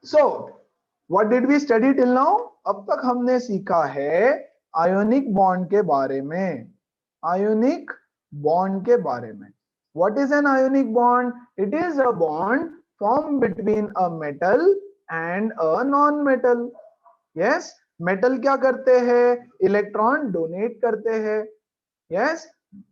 So what did we study till now? अब तक हमने सीखा है आयोनिक बॉन्ड के बारे में, आयोनिक बॉन्ड के बारे में। What is an ionic bond? It is a bond form between a metal and a non metal. Yes, metal क्या करते हैं? इलेक्ट्रॉन डोनेट करते हैं। यस,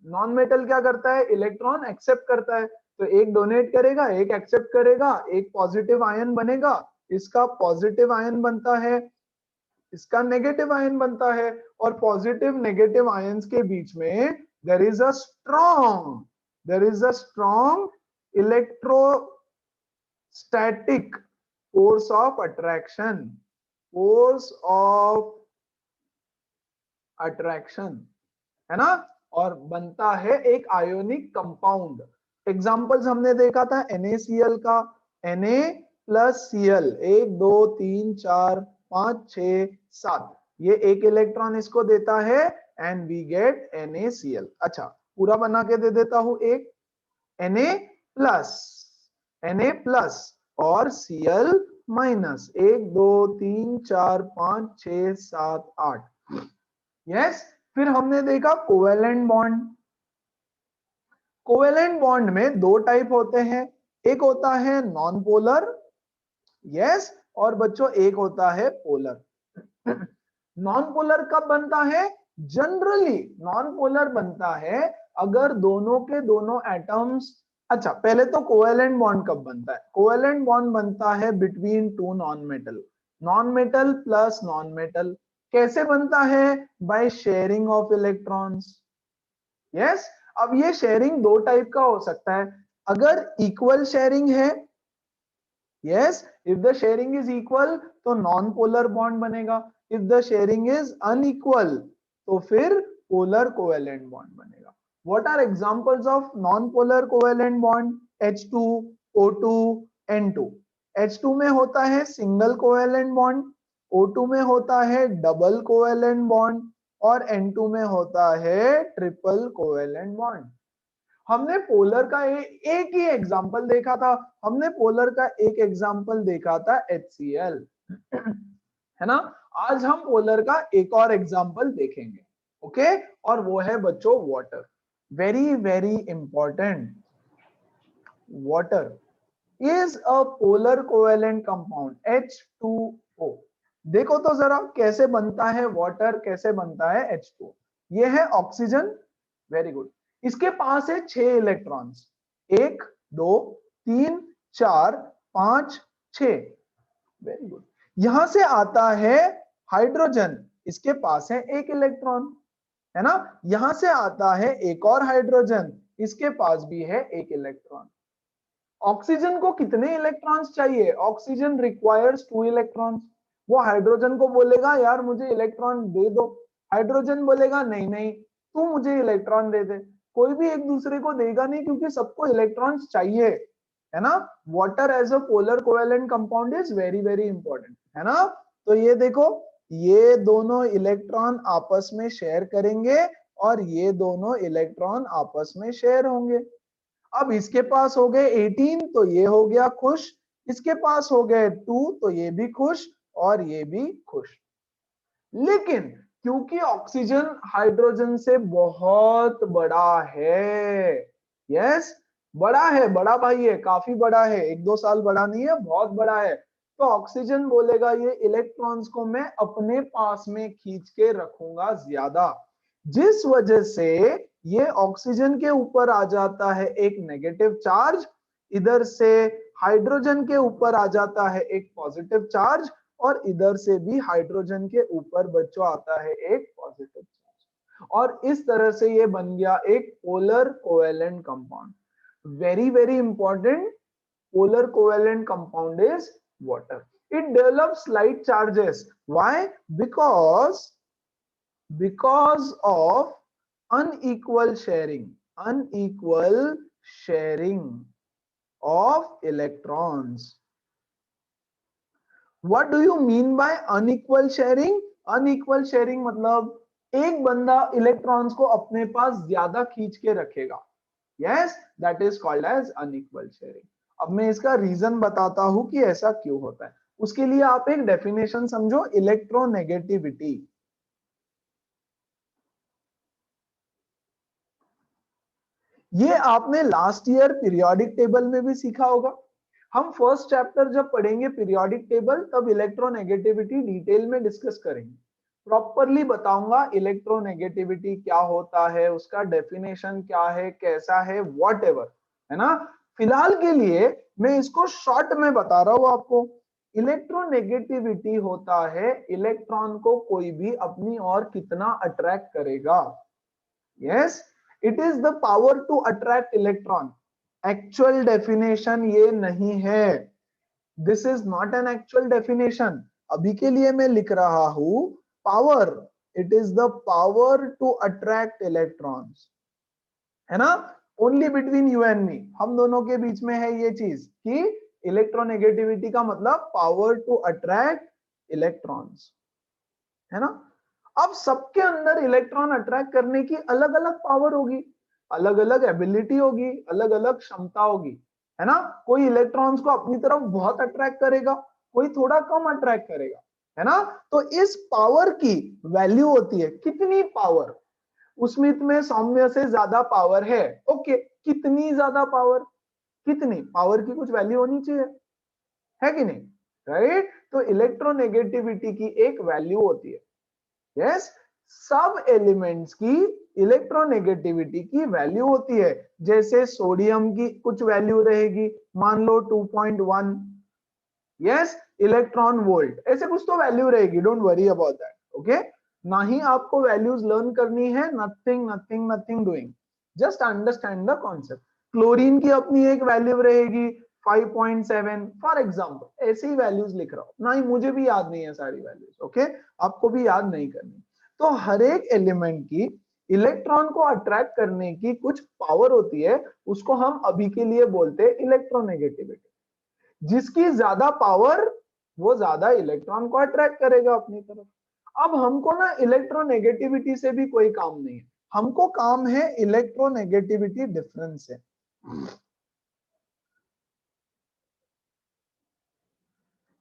नॉन मेटल क्या करता है? इलेक्ट्रॉन एक्सेप्ट करता है। तो एक डोनेट करेगा, एक एक्सेप्ट करेगा, एक पॉजिटिव आयन बनेगा, इसका पॉजिटिव आयन बनता है, इसका नेगेटिव आयन बनता है, और पॉजिटिव नेगेटिव आयंस के बीच में there is a strong electrostatic force of attraction, है ना, और बनता है एक आयोनिक कंपाउंड। एग्जांपल्स हमने देखा था NaCl का, Na प्लस Cl, 1 2 3 4 5 6 7, ये एक इलेक्ट्रॉन इसको देता है एंड वी गेट NaCl। अच्छा, पूरा बना के दे देता हूं, एक Na प्लस और Cl माइनस, 1 2 3 4 5 6 7 8। यस, फिर हमने देखा कोवेलेंट बॉन्ड। कोवेलेंट बॉन्ड में दो टाइप होते हैं, एक होता है नॉन पोलर, यस, और बच्चों एक होता है पोलर। नॉन पोलर कब बनता है? जनरली नॉन पोलर बनता है अगर दोनों के दोनों एटम्स, अच्छा पहले तो कोवेलेंट बॉन्ड कब बनता है? कोवेलेंट बॉन्ड बनता है between two non metal plus non metal. कैसे बनता है? By sharing of electrons. Yes, अब ये शेयरिंग दो टाइप का हो सकता है। अगर इक्वल शेयरिंग है, yes, if the sharing is equal तो नॉन पोलर बॉन्ड बनेगा, if the sharing is unequal तो फिर पोलर कोवेलेंट बॉन्ड बनेगा। What are examples of non polar covalent bond? H2 O2 N2। H2 में होता है single covalent bond, O2 में होता है डबल कोवेलेंट बॉन्ड, और N2 में होता है ट्रिपल कोवेलेंट बॉन्ड। हमने पोलर का एक ही एग्जांपल देखा था, हमने पोलर का एक एग्जांपल देखा था HCl, है ना। आज हम पोलर का एक और एग्जांपल देखेंगे, ओके, और वो है बच्चों water. Very very important, water is a polar covalent compound H2O। देखो तो जरा कैसे बनता है वाटर, कैसे बनता है H2O। ये है ऑक्सीजन, वेरी गुड, इसके पास है 6 इलेक्ट्रॉन्स, 1 2 3 4 5 6, वेरी गुड। यहां से आता है हाइड्रोजन, इसके पास है 1 इलेक्ट्रॉन, है ना। यहां से आता है एक और हाइड्रोजन, इसके पास भी है 1 इलेक्ट्रॉन। ऑक्सीजन को कितने इलेक्ट्रॉन्स चाहिए? Oxygen requires 2 electrons. वो हाइड्रोजन को बोलेगा यार मुझे इलेक्ट्रॉन दे दो, हाइड्रोजन बोलेगा नहीं नहीं तू मुझे इलेक्ट्रॉन दे दे। कोई भी एक दूसरे को देगा नहीं क्योंकि सबको इलेक्ट्रॉन्स चाहिए, है ना। Water as a polar covalent compound is very very important, है ना। तो ये देखो, ये दोनों इलेक्ट्रॉन आपस में शेयर करेंगे और ये दोनों इलेक्ट्रॉन आपस में शेयर होंगे। अब इसके पास हो गए 18 तो ये हो गया खुश, इसके पास हो गए 2 तो ये भी खुश और ये भी खुश। लेकिन क्योंकि ऑक्सीजन हाइड्रोजन से बहुत बड़ा है, यस, बड़ा है, बड़ा भाई है, काफी बड़ा है, 1-2 साल बड़ा नहीं है, बहुत बड़ा है, तो ऑक्सीजन बोलेगा ये इलेक्ट्रॉन्स को मैं अपने पास में खींच के रखूंगा ज्यादा, जिस वजह से ये ऑक्सीजन के ऊपर आ जाता है एक नेगेटिव चार्ज, इधर से हाइड्रोजन के ऊपर आ जाता है एक पॉजिटिव चार्ज, और इधर से भी हाइड्रोजन के ऊपर बच्चों आता है एक पॉजिटिव चार्ज, और इस तरह से ये बन गया एक polar covalent compound. Very very important, polar covalent compound is water. It develops light charges. Why? Because of unequal sharing of electrons. What do you mean by unequal sharing? Unequal sharing मतलब एक बंदा electrons को अपने पास ज्यादा खींच के रखेगा, yes, that is called as unequal sharing. अब मैं इसका रीजन बताता हूं कि ऐसा क्यों होता है। उसके लिए आप एक डेफिनेशन समझो, इलेक्ट्रोनेगेटिविटी। ये आपने लास्ट ईयर पीरियोडिक टेबल में भी सीखा होगा। हम फर्स्ट चैप्टर जब पढ़ेंगे पीरियोडिक टेबल, तब इलेक्ट्रोनेगेटिविटी डिटेल में डिस्कस करेंगे, प्रॉपरली बताऊंगा इलेक्ट्रोनेगेटिविटी क्या होता है, उसका डेफिनेशन क्या है, कैसा है, व्हाटएवर, है ना। फिलहाल के लिए मैं इसको शॉर्ट में बता रहा हूं आपको। इलेक्ट्रोनेगेटिविटी होता है इलेक्ट्रॉन को कोई भी अपनी ओर कितना अट्रैक्ट करेगा। Yes, it is the power to attract electron. Actual definition ये नहीं है, this is not an actual definition. अभी के लिए मैं लिख रहा हूं power, it is the power to attract electrons, है ना। Only between you and me, हम दोनों के बीच में है ये चीज कि इलेक्ट्रोनेगेटिविटी का मतलब पावर टू अट्रैक्ट इलेक्ट्रॉन्स, है ना। अब सबके अंदर इलेक्ट्रॉन अट्रैक्ट करने की अलग अलग पावर होगी, अलग अलग एबिलिटी होगी, अलग अलग क्षमता होगी, है ना। कोई इलेक्ट्रॉन्स को अपनी तरफ बहुत अट्रैक्ट करेगा, कोई थोड़ा कम अट्रैक्ट करेगा, है ना। तो इस पावर की वैल्यू होती है कितनी पावर। उस्मित में सौम्य से ज्यादा पावर है, ओके, कितनी ज्यादा पावर, कितनी पावर की कुछ वैल्यू होनी चाहिए, है कि नहीं, राइट। तो इलेक्ट्रोनेगेटिविटी की एक वैल्यू होती है। यस, सब एलिमेंट्स की इलेक्ट्रोनेगेटिविटी की वैल्यू होती है। जैसे सोडियम की कुछ वैल्यू रहेगी, मान लो 2.1, यस, इलेक्ट्रॉन वोल्ट, ऐसे कुछ तो वैल्यू रहेगी, don't worry about that, okay. ना ही आपको वैल्यूज लर्न करनी है, nothing nothing nothing doing, just understand the concept. Chlorine की अपनी एक वैल्यू रहेगी 5.7 फॉर एग्जांपल, ऐसे ही वैल्यूज लिख रहा हूं, ना ही मुझे भी याद नहीं है सारी वैल्यूज, ओके, आपको भी याद नहीं करनी। तो हर एक एलिमेंट की इलेक्ट्रॉन को अट्रैक्ट करने की कुछ पावर होती है, उसको हम अभी के लिए बोलते हैं इलेक्ट्रोनेगेटिविटी। जिसकी ज्यादा पावर, वो ज्यादा इलेक्ट्रॉन को अट्रैक्ट करेगा अपनी तरफ। अब हमको ना इलेक्ट्रोनेगेटिविटी से भी कोई काम नहीं है, हमको काम है इलेक्ट्रोनेगेटिविटी डिफरेंस से।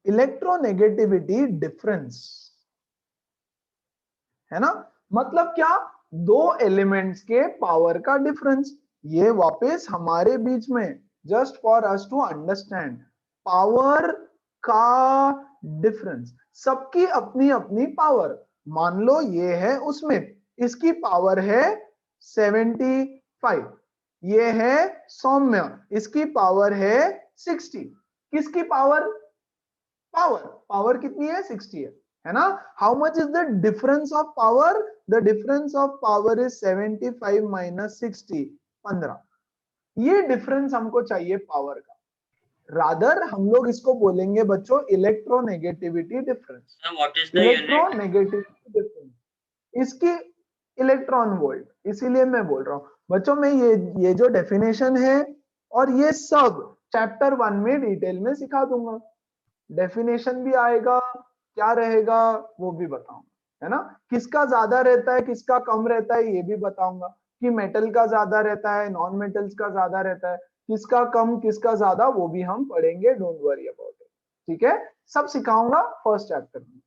इलेक्ट्रोनेगेटिविटी डिफरेंस, है ना, मतलब क्या, दो एलिमेंट्स के पावर का डिफरेंस। ये वापस हमारे बीच में, just for us to understand, power का डिफरेंस, सबकी अपनी अपनी पावर। मान लो ये है उसमें, इसकी पावर है 75, ये है सौम्य, इसकी पावर है 60। किसकी पावर, पावर, पावर कितनी है, 60 है ना। How much is the difference of power, the difference of power is 75 minus 60, 15। ये डिफरेंस हमको चाहिए पावर का। रादर हम लोग इसको बोलेंगे बच्चों electronegativity difference. What is the unit, electronegativity difference, इसकी इलेक्ट्रॉन वोल्ट। इसीलिए मैं बोल रहा हूं बच्चों में ये जो डेफिनेशन है और ये सब चैप्टर 1 में डिटेल में सिखा दूंगा। डेफिनेशन भी आएगा, क्या रहेगा वो भी बताऊंगा, है ना। किसका ज्यादा रहता है, किसका कम रहता है, ये भी बताऊंगा कि मेटल का ज्यादा रहता है, नॉन मेटल्स का ज्यादा रहता है, किसका कम किसका ज्यादा, वो भी हम पढ़ेंगे, डोंट वरी अबाउट इट, ठीक है। सब सिखाऊंगा फर्स्ट चैप्टर में,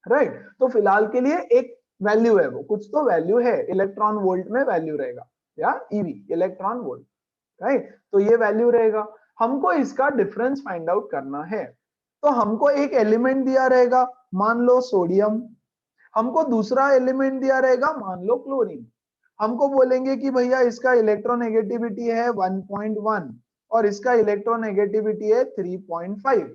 राइट। तो फिलहाल के लिए एक वैल्यू है, वो कुछ तो वैल्यू है, इलेक्ट्रॉन वोल्ट में वैल्यू रहेगा, या ईवी, इलेक्ट्रॉन वोल्ट, राइट। तो ये वैल्यू रहेगा, हमको इसका डिफरेंस फाइंड आउट करना है। तो हमको एक एलिमेंट दिया रहेगा, मान लो सोडियम, हमको दूसरा एलिमेंट दिया रहेगा, मान लो क्लोरीन। हमको बोलेंगे कि भैया इसका इलेक्ट्रोनेगेटिविटी है 1.1 और इसका इलेक्ट्रोनेगेटिविटी है 3.5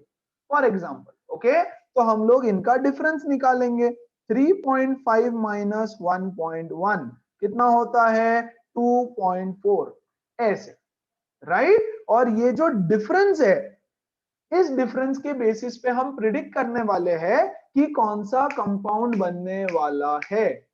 फॉर एग्जांपल, ओके। तो हम लोग इनका डिफरेंस निकालेंगे, 3.5 माइनस 1.1 कितना होता है, 2.4, ऐसे, राइट। और ये जो डिफरेंस है, इस डिफरेंस के बेसिस पे हम प्रिडिक्ट करने वाले हैं कि कौन सा कंपाउंड बनने वाला है,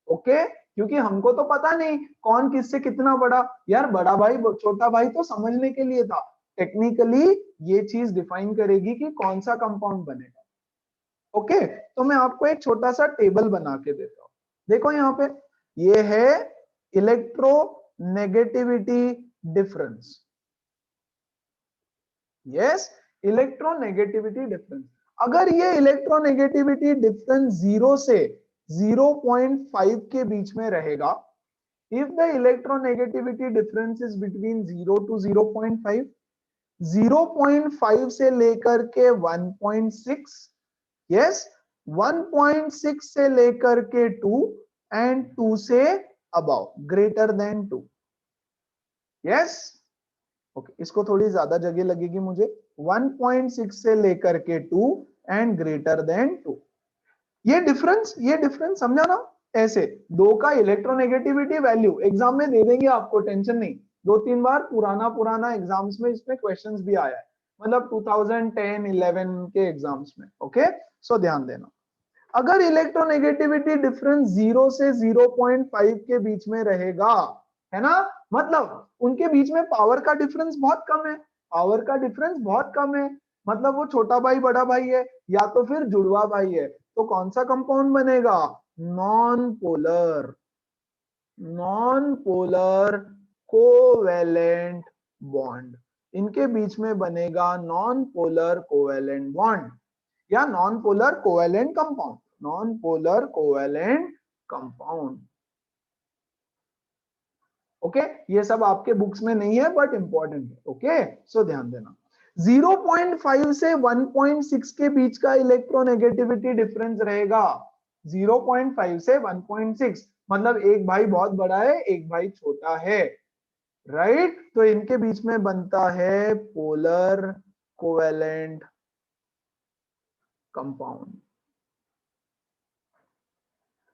ओके। क्योंकि हमको तो पता नहीं कौन किससे कितना बड़ा, यार बड़ा भाई छोटा भाई तो समझने के लिए था, टेक्निकली ये चीज डिफाइन करेगी कि कौन सा कंपाउंड बनेगा, ओके। तो मैं आपको एक छोटा सा टेबल बना के देता हूं, देखो यहाँ पे, ये है electronegativity difference, yes, electronegativity difference. अगर ये इलेक्ट्रोनेगेटिविटी डिफरेंस 0 से 0.5 के बीच में रहेगा, if the electronegativity difference is between 0 to 0.5, 0.5 से लेकर के 1.6, yes, 1.6 से लेकर के 2 and 2 से above, greater than 2, yes, okay इसको थोड़ी ज्यादा जगह लगेगी मुझे, 1.6 से लेकर के 2 एंड ग्रेटर देन 2। ये डिफरेंस समझा ना? ऐसे दो का इलेक्ट्रोनेगेटिविटी वैल्यू एग्जाम में दे देंगे आपको, टेंशन नहीं। 2-3 बार पुराना एग्जाम्स में इसमें क्वेश्चंस भी आया है, मतलब 2010-11 के एग्जाम्स में। ओके सो ध्यान देना, अगर इलेक्ट्रोनेगेटिविटी डिफरेंस 0 से 0.5 के बीच में रहेगा, है ना, मतलब उनके बीच में पावर का डिफरेंस बहुत कम है, पावर का डिफरेंस बहुत कम है, मतलब वो छोटा भाई बड़ा भाई है या तो फिर जुड़वा भाई है, तो कौन सा कंपाउंड बनेगा? Non polar covalent bond. इनके बीच में बनेगा नॉन पोलर कोवेलेंट बॉन्ड या non polar covalent compound, non polar covalent compound. Okay ये सब आपके बुक्स में नहीं है बट इंपॉर्टेंट है। ओके सो ध्यान देना, 0.5 से 1.6 के बीच का इलेक्ट्रोनेगेटिविटी डिफरेंस रहेगा, 0.5 से 1.6, मतलब एक भाई बहुत बड़ा है एक भाई छोटा है, राइट? तो इनके बीच में बनता है पोलर कोवेलेंट कंपाउंड।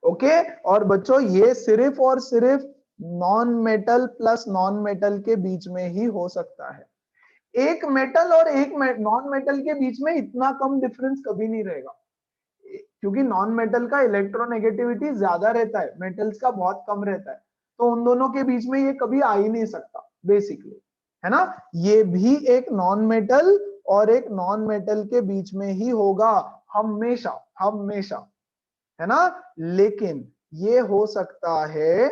ओके और बच्चों ये सिर्फ और सिर्फ non metal plus non metal के बीच में ही हो सकता है। एक मेटल और एक नॉन मेटल के बीच में इतना कम डिफरेंस कभी नहीं रहेगा, क्योंकि नॉन मेटल का इलेक्ट्रोनेगेटिविटी ज्यादा रहता है, मेटल्स का बहुत कम रहता है, तो उन दोनों के बीच में ये कभी आ ही नहीं सकता बेसिकली, है ना? ये भी एक नॉन मेटल और एक नॉन मेटल के बीच में ही होगा हमेशा, है ना? लेकिन ये हो सकता है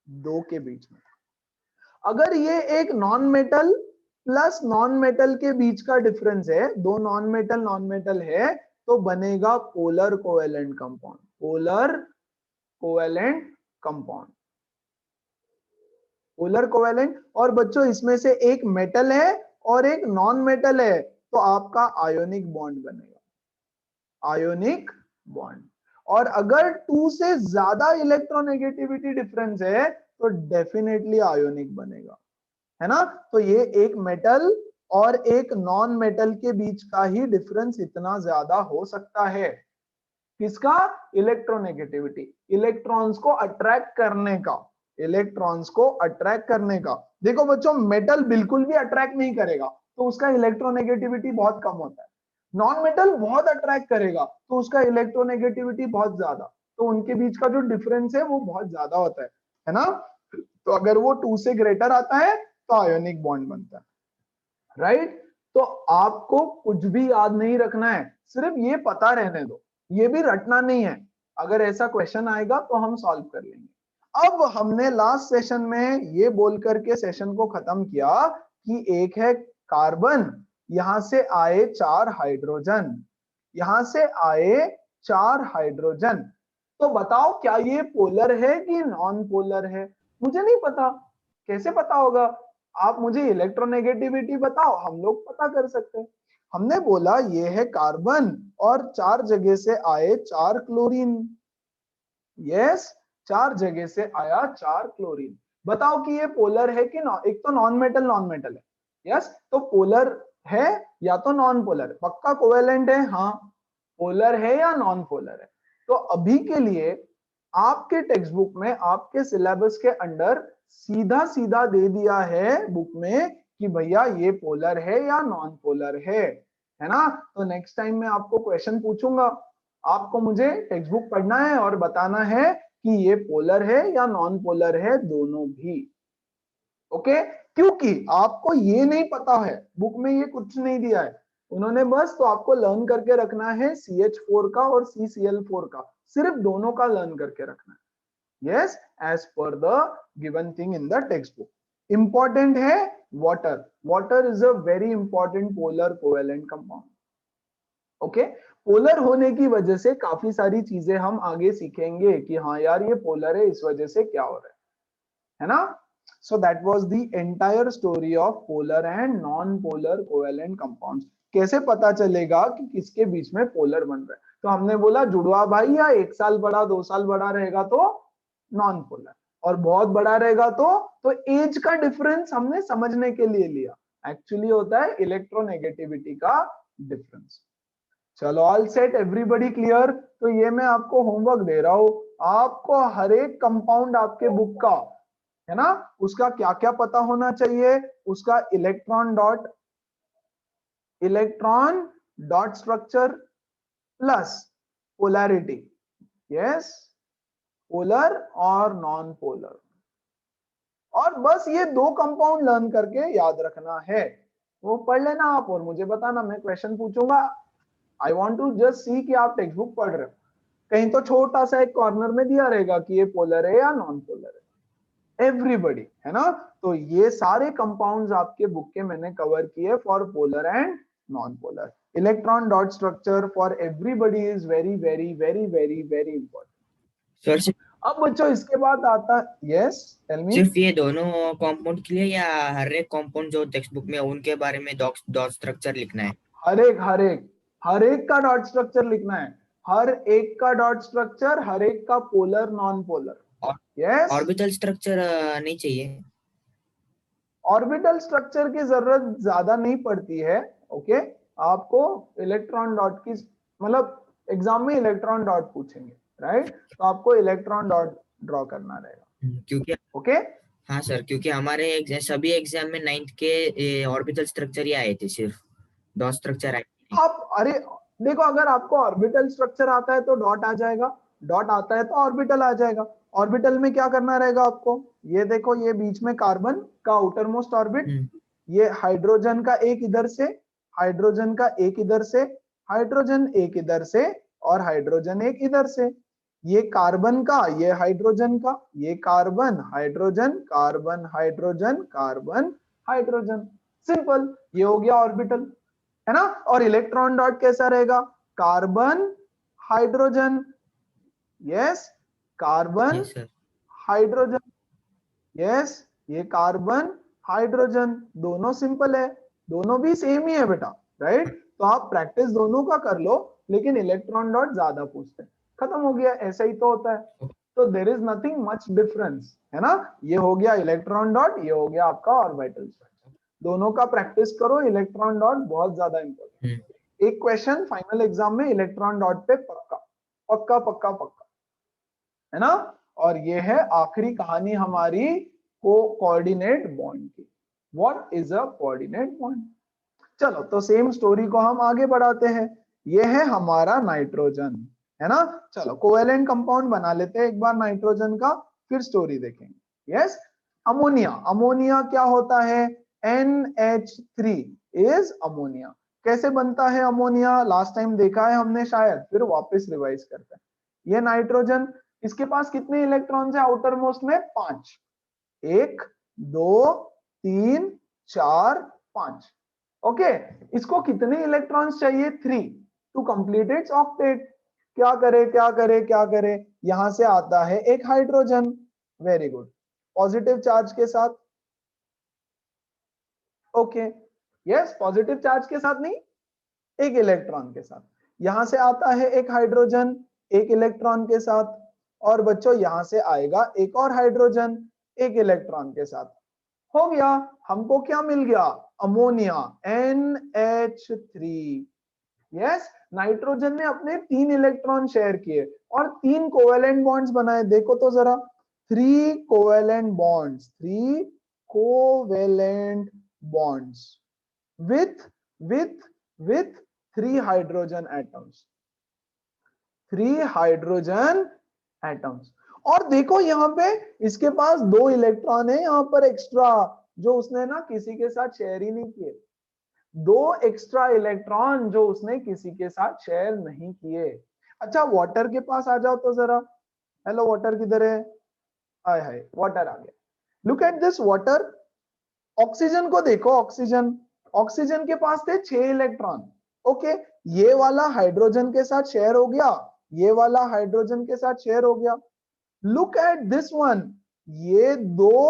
दो के बीच में। अगर ये एक non metal plus non metal के बीच का डिफरेंस है, दो नॉन मेटल है, तो बनेगा polar covalent compound, polar covalent compound, polar covalent. और बच्चों इसमें से एक मेटल है और एक नॉन मेटल है, तो आपका आयोनिक बॉन्ड बनेगा, आयोनिक बॉन्ड। और अगर 2 से ज्यादा इलेक्ट्रोनेगेटिविटी डिफरेंस है तो डेफिनेटली आयोनिक बनेगा, है ना? तो ये एक मेटल और एक नॉन मेटल के बीच का ही डिफरेंस इतना ज्यादा हो सकता है। किसका? इलेक्ट्रोनेगेटिविटी, इलेक्ट्रॉन्स को अट्रैक्ट करने का, इलेक्ट्रॉन्स को अट्रैक्ट करने का। देखो बच्चों मेटल बिल्कुल भी अट्रैक्ट नहीं करेगा तो उसका इलेक्ट्रोनेगेटिविटी बहुत कम होता है, नॉन मेटल बहुत अट्रैक्ट करेगा तो उसका इलेक्ट्रोनेगेटिविटी बहुत ज्यादा, तो उनके बीच का जो डिफरेंस है वो बहुत ज्यादा होता है ना? तो अगर वो 2 से ग्रेटर आता है तो आयोनिक बॉन्ड बनता है, राइट? तो आपको कुछ भी याद नहीं रखना है, सिर्फ ये पता रहने दो, ये भी रटना नहीं है, अगर ऐसा क्वेश्चन आएगा तो हम सॉल्व कर लेंगे। अब हमने लास्ट सेशन में ये बोल करके सेशन को खत्म किया कि एक है कार्बन, यहां से आए 4 हाइड्रोजन, यहां से आए 4 हाइड्रोजन, तो बताओ क्या ये पोलर है कि नॉन पोलर है? मुझे नहीं पता, कैसे पता होगा? आप मुझे इलेक्ट्रोनेगेटिविटी बताओ, हम लोग पता कर सकते हैं। हमने बोला ये है कार्बन और 4 जगह से आए 4 क्लोरीन, यस 4 जगह से आया 4 क्लोरीन, बताओ कि ये पोलर है कि नॉन? एक तो नॉन मेटल है, यस, तो पोलर है या तो नॉन पोलर, पक्का कोवेलेंट है, हाँ, पोलर है या नॉन पोलर है? तो अभी के लिए आपके टेक्स्ट बुक में, आपके सिलेबस के अंडर सीधा सीधा दे दिया है बुक में कि भैया ये पोलर है या नॉन पोलर है ना? तो नेक्स्ट टाइम मैं आपको क्वेश्चन पूछूंगा, आपको मुझे टेक्स्ट बुक पढ़ना है और बताना है कि ये पोलर है या नॉन पोलर है, दोनों भी। ओके क्योंकि आपको ये नहीं पता है, बुक में ये कुछ नहीं दिया है उन्होंने, बस तो आपको लर्न करके रखना है CH4 का और CCl4 का, सिर्फ दोनों का लर्न करके रखना है, yes, as per the given thing in the text book. Important है water is a very important polar covalent compound. Okay, polar होने की वजह से काफी सारी चीजें हम आगे सीखेंगे कि हाँ यार ये पोलर है, इस वजह से क्या हो रहा है ना। So that was the entire story of polar and non polar covalent compounds. कैसे पता चलेगा कि किसके बीच में पोलर बन रहा है? तो हमने बोला जुड़वा भाई या 1 साल बड़ा 2 साल बड़ा रहेगा तो नॉन पोलर, और बहुत बड़ा रहेगा तो एज का डिफरेंस हमने समझने के लिए लिया, एक्चुअली होता है इलेक्ट्रोनेगेटिविटी का डिफरेंस। चलो ऑल सेट, एवरीबॉडी क्लियर? तो ये मैं आपको होमवर्क दे रहा हूं, आपको हर एक कंपाउंड आपके बुक का है ना, उसका क्या क्या पता होना चाहिए, उसका electron dot structure plus polarity, yes, polar और नॉन पोलर, और बस ये 2 कंपाउंड लर्न करके याद रखना है। वो पढ़ लेना आप और मुझे बताना, मैं क्वेश्चन पूछूंगा। I want to just see कि आप टेक्स्ट बुक पढ़ रहे हो, कहीं तो छोटा सा एक कॉर्नर में दिया रहेगा कि ये पोलर है या नॉन पोलर है, एवरीबॉडी, है ना। तो ये सारे कंपाउंड्स आपके बुक के मैंने कवर किए for polar and non polar. Electron dot structure for everybody is very very very very very important. Sir अब बच्चों इसके बाद आता, यस टेल मी। सिर्फ ये दोनों कंपाउंड के लिए या हर एक कंपाउंड जो टेक्स्ट बुक में उनके बारे में डॉट स्ट्रक्चर लिखना है? हर एक का डॉट स्ट्रक्चर लिखना है, हर एक का डॉट स्ट्रक्चर, हर एक का पोलर नॉन पोलर, और यस। ऑर्बिटल स्ट्रक्चर नहीं चाहिए? ऑर्बिटल स्ट्रक्चर की जरूरत ज्यादा नहीं पड़ती है, ओके। आपको इलेक्ट्रॉन डॉट की, मतलब एग्जाम में इलेक्ट्रॉन डॉट पूछेंगे, राइट, तो आपको इलेक्ट्रॉन डॉट ड्रॉ करना रहेगा, क्योंकि ओके। हाँ सर, क्योंकि हमारे सभी एग्जाम में 9th के ऑर्बिटल स्ट्रक्चर ही आए थे, सिर्फ डॉट स्ट्रक्चर आए नहीं। आप अरे देखो, अगर आपको ऑर्बिटल स्ट्रक्चर आता है तो डॉट आ जाएगा, डॉट आता है तो ऑर्बिटल आ जाएगा। ऑर्बिटल में क्या करना रहेगा आपको, ये देखो, ये बीच में कार्बन का आउटर मोस्ट ऑर्बिट, ये हाइड्रोजन का एक इधर से, हाइड्रोजन का एक इधर से, हाइड्रोजन एक इधर से, और हाइड्रोजन एक इधर से, ये कार्बन का, ये हाइड्रोजन का, ये carbon hydrogen carbon hydrogen carbon hydrogen, simple, ये हो गया ऑर्बिटल, है ना। और इलेक्ट्रॉन डॉट कैसा रहेगा, carbon hydrogen, yes, carbon yes sir. Hydrogen, yes, ये कार्बन हाइड्रोजन, दोनों सिंपल है, दोनों भी सेम ही है बेटा, राइट। तो आप प्रैक्टिस दोनों का कर लो, लेकिन इलेक्ट्रॉन डॉट ज्यादा पूछते हैं, खत्म हो गया, ऐसा ही तो होता है। तो there is nothing much difference, है ना। ये हो गया इलेक्ट्रॉन डॉट, ये हो गया आपका ऑर्बिटल स्ट्रक्चर, दोनों का प्रैक्टिस करो, इलेक्ट्रॉन डॉट बहुत ज्यादा इंपॉर्टेंट। एक क्वेश्चन फाइनल एग्जाम में इलेक्ट्रॉन डॉट पे पक्का पक्का पक्का पक्का, है ना। और ये है आखिरी कहानी हमारी कोऑर्डिनेट बॉन्ड की, what is a coordinate bond. चलो तो सेम स्टोरी को हम आगे बढ़ाते हैं, ये है हमारा नाइट्रोजन, है ना। चलो कोवेलेंट कंपाउंड बना लेते हैं एक बार नाइट्रोजन का, फिर स्टोरी देखेंगे। यस, अमोनिया, अमोनिया क्या होता है, NH3 इज अमोनिया। कैसे बनता है अमोनिया, लास्ट टाइम देखा है हमने शायद, फिर वापस रिवाइज करते हैं। ये नाइट्रोजन, इसके पास कितने इलेक्ट्रॉन्स है आउटर मोस्ट में, 5, 1 2 3 4 5, ओके। इसको कितने इलेक्ट्रॉन्स चाहिए, 3 टू कंप्लीट इट्स ऑक्टेट। क्या करे क्या करे क्या करे, यहां से आता है एक hydrogen, very good, positive charge के साथ, ओके, यस, पॉजिटिव चार्ज के साथ नहीं, एक इलेक्ट्रॉन के साथ, यहां से आता है एक हाइड्रोजन एक इलेक्ट्रॉन के साथ, और बच्चों यहां से आएगा एक और हाइड्रोजन एक इलेक्ट्रॉन के साथ, हो गया, हमको क्या मिल गया, अमोनिया, NH3। यस, नाइट्रोजन ने अपने 3 इलेक्ट्रॉन शेयर किए और 3 कोवेलेंट बॉन्ड्स बनाए, देखो तो जरा, 3 covalent bonds, 3 covalent bonds with with 3 hydrogen atoms, 3 hydrogen atoms. और देखो यहाँ पे इसके पास 2 इलेक्ट्रॉन है यहाँ पर एक्स्ट्रा, जो उसने ना किसी के साथ शेयर ही नहीं किए, 2 एक्स्ट्रा इलेक्ट्रॉन जो उसने किसी के साथ शेयर नहीं किए। अच्छा वाटर के पास आ जाओ तो जरा, हेलो वाटर किधर है, हाय हाय वाटर आ गया, look at this water, oxygen को देखो, ऑक्सीजन, ऑक्सीजन के पास थे 6 इलेक्ट्रॉन। ओके, ये वाला हाइड्रोजन के साथ शेयर हो गया, ये वाला हाइड्रोजन के साथ शेयर हो गया। लुक एट दिस वन, ये दो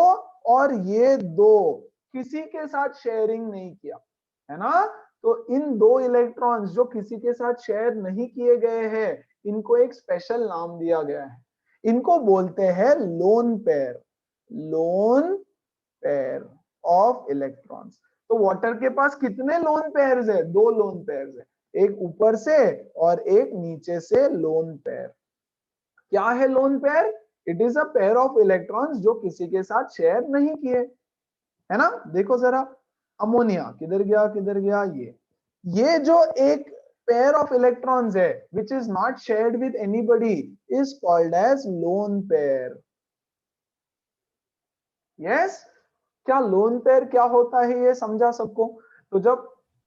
और ये दो किसी के साथ शेयरिंग नहीं किया, है ना। तो इन दो इलेक्ट्रॉन्स जो किसी के साथ शेयर नहीं किए गए हैं, इनको एक स्पेशल नाम दिया गया है, इनको बोलते हैं lone pair, lone pair of electrons. तो वाटर के पास कितने लोन पेयर्स है? 2 लोन पेयर्स है, एक ऊपर से और एक नीचे से लोन पेयर। क्या है lone pair? It is a pair of electrons जो किसी के साथ शेयर नहीं किए, है ना। देखो जरा, अमोनिया किधर गया, किधर गया, ये जो एक पेयर ऑफ इलेक्ट्रॉन्स है which is not shared with anybody is called as lone pair. Yes, क्या लोन पेयर क्या होता है ये समझा सबको। तो जब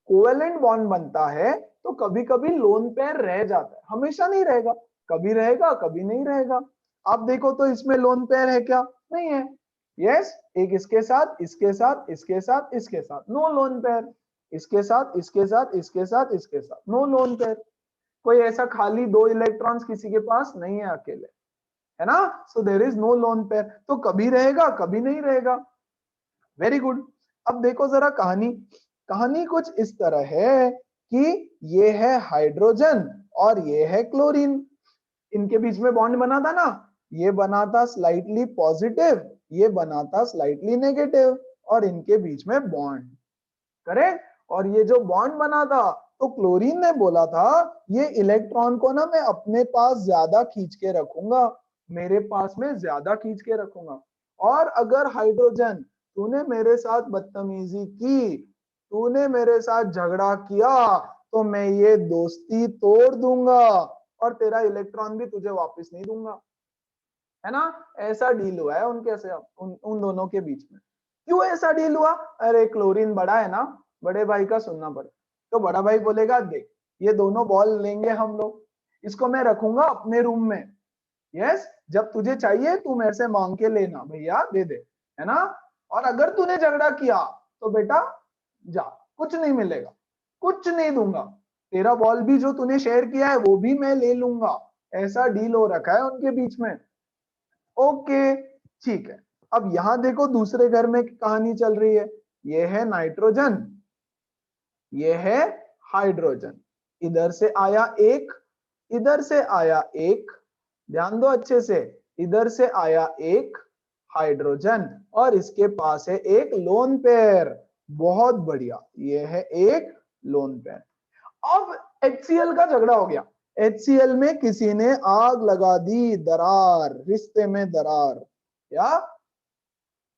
कोवेलेंट बॉन्ड बनता है तो कभी कभी लोन पेयर रह जाता है, हमेशा नहीं रहेगा, कभी रहेगा कभी नहीं रहेगा। आप देखो तो इसमें लोन पेयर है क्या? नहीं है। यस, एक इसके साथ, इसके साथ, इसके साथ, इसके साथ, नो लोन पेयर। इसके साथ, इसके साथ, इसके साथ, इसके साथ, नो लोन पेयर। कोई ऐसा खाली 2 इलेक्ट्रॉन्स किसी के पास नहीं है अकेले, है ना। So there is no lone pair. तो कभी रहेगा कभी नहीं रहेगा। Very good. अब देखो जरा कहानी, कहानी कुछ इस तरह है कि ये है हाइड्रोजन और ये है क्लोरीन, इनके बीच में बॉन्ड बना था ना, ये बना था स्लाइटली पॉजिटिव, ये बना था स्लाइटली नेगेटिव, और इनके बीच में बॉन्ड, करेक्ट। और ये जो बॉन्ड बना था तो क्लोरीन ने बोला था ये इलेक्ट्रॉन को ना मैं अपने पास ज्यादा खींच के रखूंगा, मेरे पास में ज्यादा खींच के रखूंगा, और अगर हाइड्रोजन तूने मेरे साथ बदतमीजी की, तूने मेरे साथ झगड़ा किया, तो मैं ये दोस्ती तोड़ दूंगा और तेरा इलेक्ट्रॉन भी तुझे वापस नहीं दूंगा, है ना। ऐसा डील हुआ है उनके से, उन दोनों के बीच में। क्यों ऐसा डील हुआ? अरे क्लोरीन बड़ा है ना, बड़े भाई का सुनना पड़े। तो बड़ा भाई बोलेगा देख ये दोनों बॉल लेंगे हम लोग, इसको मैं रखूंगा अपने रूम में, यस, जब तुझे चाहिए तू मेरे से मांग के लेना, भैया दे दे, है ना। और अगर तूने झगड़ा किया तो बेटा जा, कुछ नहीं मिलेगा, कुछ नहीं दूंगा, तेरा बॉल भी जो तूने शेयर किया है वो भी मैं ले लूंगा। ऐसा डील हो रखा है उनके बीच में। ओके, ठीक है। अब यहां देखो दूसरे घर में कहानी चल रही है, ये है नाइट्रोजन, ये है हाइड्रोजन, इधर से आया एक, इधर से आया एक, ध्यान दो अच्छे से, इधर से आया एक हाइड्रोजन और इसके पास है एक लोन पेयर, बहुत बढ़िया, ये है एक लोन पेयर। अब HCl का झगड़ा हो गया, HCl में किसी ने आग लगा दी, दरार, रिश्ते में दरार, या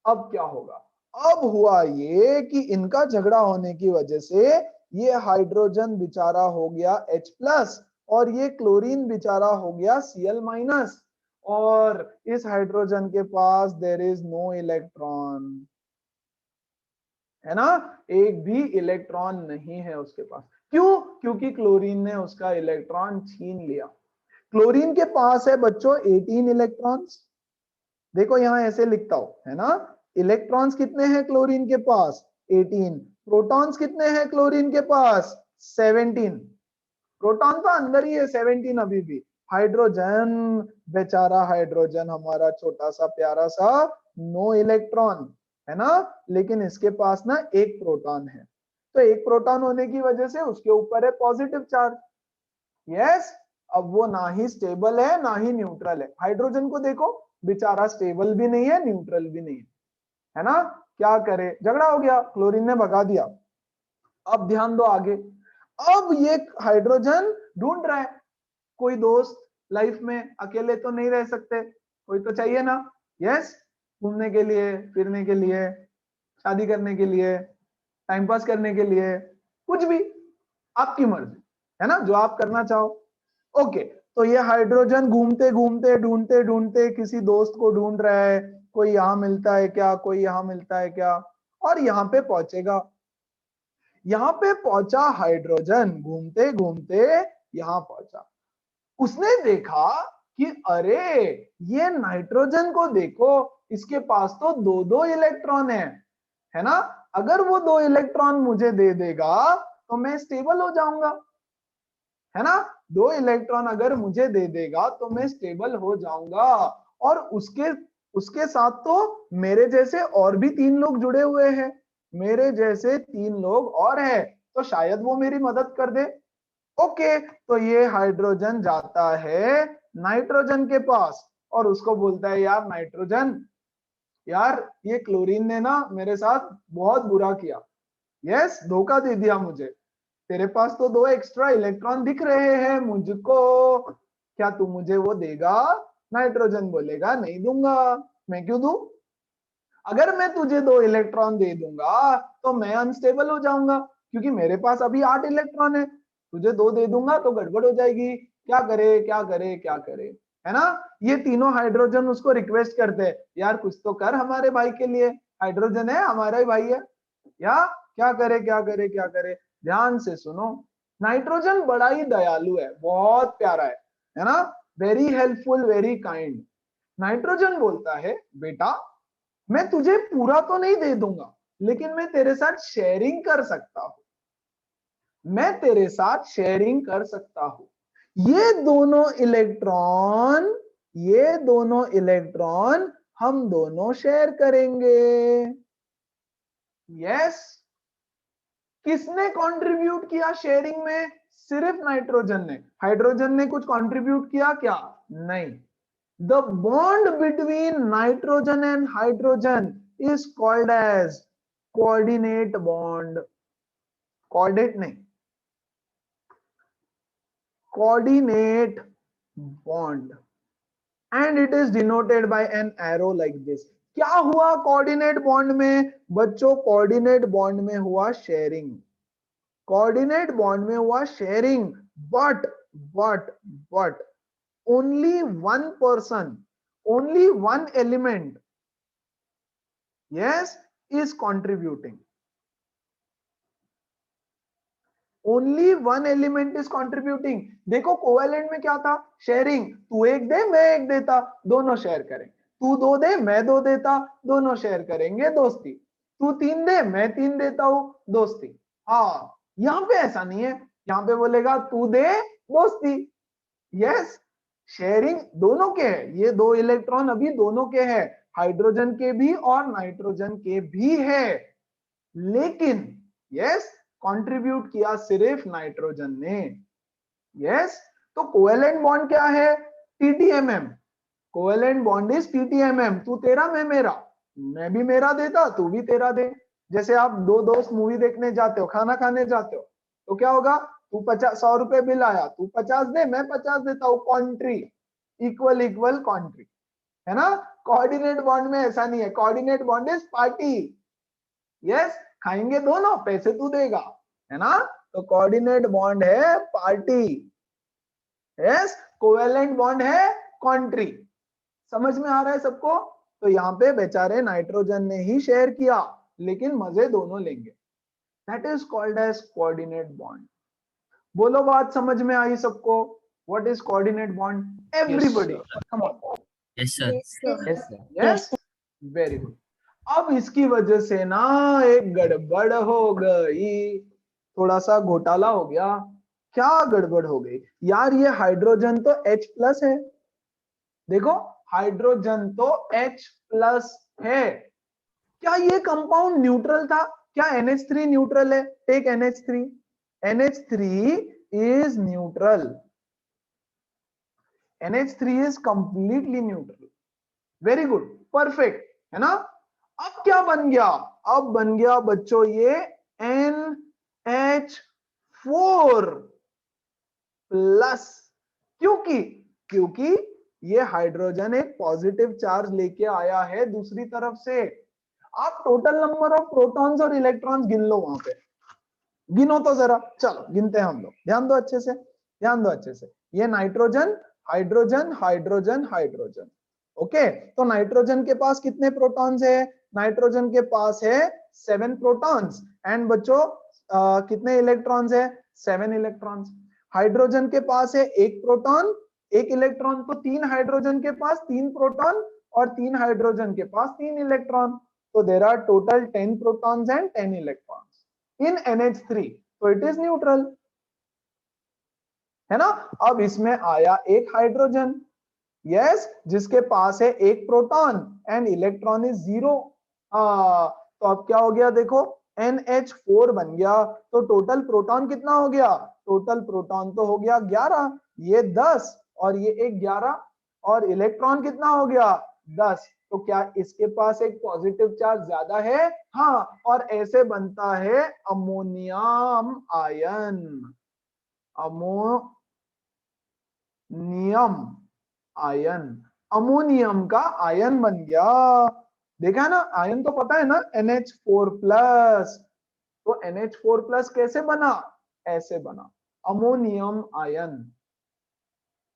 अब क्या होगा? अब हुआ ये कि इनका झगड़ा होने की वजह से ये हाइड्रोजन बेचारा हो गया H+ और ये क्लोरीन बेचारा हो गया Cl-, और इस हाइड्रोजन के पास देयर इज नो इलेक्ट्रॉन, है ना, एक भी इलेक्ट्रॉन नहीं है उसके पास। क्यों? क्योंकि क्लोरीन ने उसका इलेक्ट्रॉन छीन लिया। क्लोरीन के पास है बच्चों 18 इलेक्ट्रॉन्स, देखो यहां ऐसे लिखता हूं, है ना। इलेक्ट्रॉन्स कितने हैं क्लोरीन के पास? 18। प्रोटॉन्स कितने हैं क्लोरीन के पास? 17। प्रोटॉन तो अंदर ही है, 17 अभी भी। हाइड्रोजन, बेचारा हाइड्रोजन हमारा छोटा सा प्यारा सा, नो इलेक्ट्रॉन, है ना, लेकिन इसके पास ना एक प्रोटॉन है, तो एक प्रोटॉन होने की वजह से उसके ऊपर है पॉजिटिव चार्ज। यस, अब वो ना ही स्टेबल है ना ही न्यूट्रल है। हाइड्रोजन को देखो, बेचारा स्टेबल भी नहीं है न्यूट्रल भी नहीं है ना। क्या करे, झगड़ा हो गया, क्लोरीन ने भगा दिया। अब ध्यान दो आगे, अब ये हाइड्रोजन ढूंढ रहा है कोई दोस्त, लाइफ में अकेले तो नहीं रह सकते, कोई तो चाहिए ना। यस, घूमने के लिए, फिरने के लिए, शादी करने के लिए, टाइम पास करने के लिए, कुछ भी, आपकी मर्जी, है ना, जो आप करना चाहो। ओके, तो ये हाइड्रोजन घूमते घूमते ढूंढते ढूंढते किसी दोस्त को ढूंढ रहा है, कोई यहां मिलता है क्या, कोई यहां मिलता है क्या, और यहां पे पहुंचेगा। यहां पे पहुंचा हाइड्रोजन, घूमते घूमते यहां पहुंचा। उसने देखा कि अरे ये नाइट्रोजन को देखो, इसके पास तो 2-2 इलेक्ट्रॉन है, है ना। अगर वो 2 इलेक्ट्रॉन मुझे दे देगा तो मैं स्टेबल हो जाऊंगा, है ना। 2 इलेक्ट्रॉन अगर मुझे दे देगा तो मैं स्टेबल हो जाऊंगा। और उसके उसके साथ तो मेरे जैसे और भी 3 लोग जुड़े हुए हैं, मेरे जैसे 3 लोग और है, तो शायद वो मेरी मदद कर दे। ओके, तो ये हाइड्रोजन जाता है नाइट्रोजन के पास और उसको बोलता है यार नाइट्रोजन, यार ये क्लोरीन ने ना मेरे साथ बहुत बुरा किया, यस धोखा दे दिया मुझे। तेरे पास तो 2 एक्स्ट्रा इलेक्ट्रॉन दिख रहे हैं मुझको, क्या तू मुझे वो देगा? नाइट्रोजन बोलेगा नहीं दूंगा। मैं क्यों दूं? अगर मैं तुझे 2 इलेक्ट्रॉन दे दूंगा तो मैं अनस्टेबल हो जाऊंगा, क्योंकि मेरे पास अभी 8 इलेक्ट्रॉन है। तुझे 2 दे दूंगा तो गड़बड़ हो जाएगी। क्या करे क्या करे क्या करे, है ना। ये तीनों हाइड्रोजन उसको रिक्वेस्ट करते हैं, यार कुछ तो कर हमारे भाई के लिए, हाइड्रोजन है हमारा ही भाई है, या क्या करे क्या करे क्या करे। ध्यान से सुनो, नाइट्रोजन बड़ा ही दयालु है, बहुत प्यारा है ना, very helpful very kind. Nitrogen बोलता है बेटा मैं तुझे पूरा तो नहीं दे दूंगा, लेकिन मैं तेरे साथ शेयरिंग कर सकता हूं, मैं तेरे साथ शेयरिंग कर सकता हूं। ये दोनों इलेक्ट्रॉन हम दोनों शेयर करेंगे। यस, किसने कंट्रीब्यूट किया शेयरिंग में? सिर्फ नाइट्रोजन ने। हाइड्रोजन ने कुछ कंट्रीब्यूट किया क्या? नहीं। The bond between nitrogen and hydrogen is called as coordinate bond. Coordinate नहीं, coordinate bond, and it is denoted by an arrow like this. क्या हुआ कोऑर्डिनेट बॉन्ड में बच्चों? कोऑर्डिनेट बॉन्ड में हुआ शेयरिंग, कोऑर्डिनेट बॉन्ड में हुआ sharing, but but but only one person, only one element, yes, is contributing. Only one element is contributing. देखो covalent में क्या था? शेयरिंग, तू एक दे मैं एक देता, दोनों शेयर करेंगे। तू 2 दे मैं 2 देता, दोनों शेयर करेंगे, दोस्ती। तू 3 दे मैं 3 देता हूं, दोस्ती। हाँ, यहाँ पे ऐसा नहीं है, यहाँ पे बोलेगा तू दे दोस्ती। यस, शेयरिंग दोनों के है, ये 2 इलेक्ट्रॉन अभी दोनों के हैं, हाइड्रोजन के भी और नाइट्रोजन के भी है, लेकिन यस कंट्रीब्यूट किया सिर्फ नाइट्रोजन ने। यस, तो कोवेलेंट बॉन्ड क्या है? टीटीएमएम। कोवेलेंट बॉन्ड इज टीटीएमएम, तू तेरा मैं मेरा, मैं भी मेरा देता तू भी तेरा दे। जैसे आप 2 दोस्त मूवी देखने जाते हो, खाना खाने जाते हो, तो क्या होगा? तू 100 रुपए बिल आया, तू 50 दे मैं 50 देता हूँ, कॉन्ट्री, इक्वल इक्वल कॉन्ट्री, है ना। कोऑर्डिनेट बॉन्ड में ऐसा नहीं है, coordinate bond is party. Yes, खाएंगे दोनों, पैसे तू देगा, है ना। तो कोऑर्डिनेट बॉन्ड है पार्टी, यस, कोवेलेंट बॉन्ड है कॉन्ट्री। समझ में आ रहा है सबको? तो यहाँ पे बेचारे नाइट्रोजन ने ही शेयर किया, लेकिन मजे दोनों लेंगे। That is called as coordinate bond. बोलो बात समझ में आई सबको? What is coordinate bond? Everybody come on. Yes sir. Yes yes, very good. अब इसकी वजह से ना एक गड़बड़ हो गई, थोड़ा सा घोटाला हो गया। क्या गड़बड़ हो गई यार? ये हाइड्रोजन तो H प्लस है, देखो हाइड्रोजन तो H प्लस है, क्या ये कंपाउंड न्यूट्रल था? क्या NH3 न्यूट्रल है? Take NH3, NH3 is neutral, NH3 is completely neutral, very good, perfect, है ना। अब क्या बन गया? अब बन गया बच्चों ये NH4 प्लस, क्योंकि ये हाइड्रोजन एक पॉजिटिव चार्ज लेके आया है दूसरी तरफ से। आप टोटल नंबर ऑफ प्रोटॉन्स और इलेक्ट्रॉन्स गिन लो, वहां पे गिनो तो जरा, चलो गिनते हैं हम लोग, ध्यान दो अच्छे से, ध्यान दो अच्छे से। ये nitrogen, hydrogen, hydrogen, hydrogen, okay. तो नाइट्रोजन के पास कितने प्रोटॉन्स है? नाइट्रोजन के पास है 7 प्रोटॉन्स, एंड बच्चों कितने इलेक्ट्रॉन्स है? 7 इलेक्ट्रॉन्स। हाइड्रोजन के पास है 1 प्रोटॉन 1 इलेक्ट्रॉन, तो 3 हाइड्रोजन के पास 3 प्रोटॉन और 3 हाइड्रोजन के पास 3 इलेक्ट्रॉन, तो So there are total 10 protons and 10 electrons in NH3, so it is neutral, है ना। अब इसमें आया एक हाइड्रोजन, यस, जिसके पास है एक प्रोटॉन एंड इलेक्ट्रॉन इज 0। तो अब क्या हो गया देखो, NH4 बन गया। तो टोटल प्रोटॉन कितना हो गया, टोटल प्रोटॉन तो हो गया 11, ये 10 और ये एक 11, और इलेक्ट्रॉन कितना हो गया 10। तो क्या इसके पास एक पॉजिटिव चार्ज ज्यादा है, हाँ, और ऐसे बनता है ammonium ion, ammonium ion, ammonium का आयन बन गया। देखा ना, आयन तो पता है ना, NH4 प्लस। तो NH4 प्लस कैसे बना, ऐसे बना, अमोनियम आयन,